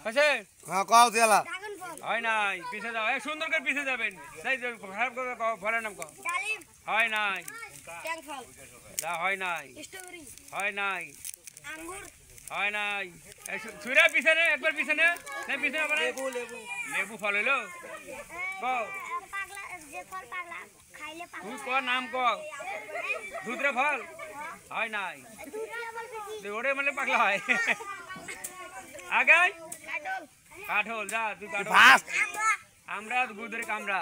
আছে হ্যাঁ কও দিলা হয় নাই পিছে যাও এই সুন্দর করে পিছে যাবেন সেই খারাপ করে কও ফলের নাম কও হয় নাই দা হয় নাই হয় নাই হয় নাই এই ছুরা পিছনে একবার পিছনে না পিছনে আবার লেবু লেবু ফল হলো কও তুই ক নাম ক দুধরে ফল হয় নাই ওরে মানে পাগলা হয় আগাই কাঠল যা তুই কাঠল আমরা গুদরে কামরা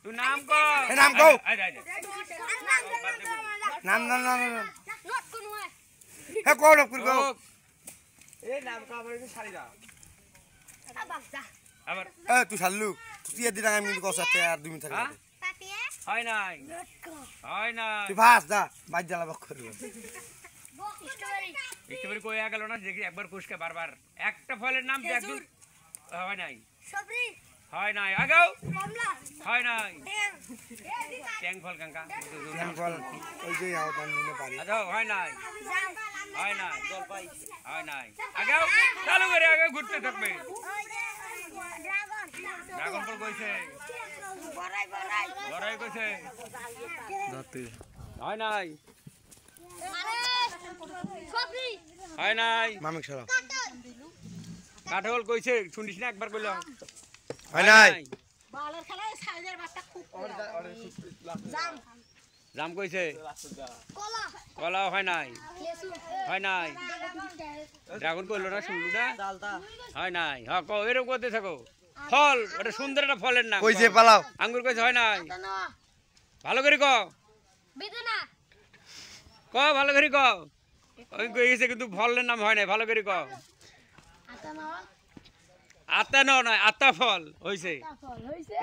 তুই নাম ক নাম কও নাম নাম নাম হে কও না কও এই নাম ক আমার একটু ছাড়ি যা আবার এ তুই ছাড়লু তুই এদিন আমি কিন্তু কসাতে আর 2 মিনিট থাকবে হয় নাই হয় নাই তুই ভাস যা বাইর জ্বালা বক করব একবার কই গেল না দেখি একবার কোষকে বারবার একটা ফলের নাম একদম হয় নাই সবরি হয় নাই আগাও কমলা হয় নাই ট্যাং ফল কাঙ্কা ট্যাং ফল ওই যে আও দাম নিতে পারি আচ্ছা হয় নাই হয় নাই জলপাই হয় নাই আগাও চালু করে আগে ঘুরতে থাকবে ড্রাগন ফল কইছে বড়াই কইছে দাতে হয় নাই হয় নাই মামিক সরা কাঠল কইছে শুনিস না একবার কইলাম হয় নাই বালের খেলায় সাইজের বাচ্চা খুব জাম জাম কইছে কলা কলা হয় নাই লেসু হয় নাই ড্রাগন কইলো না শুনলু না হয় নাই হ্যাঁ কও এরকম করতে থাকো ফল ওটা সুন্দর একটা ফলের নাম কইছে পালাও আঙ্গুর কইছে হয় নাই আতানা ভালো করে ক বেদনা ক ভালো করে ক ওই কইছে কিন্তু ফলের নাম হয় নাই ভালো করে ক আতানা আতা নয় আতা ফল হইছে ফল হইছে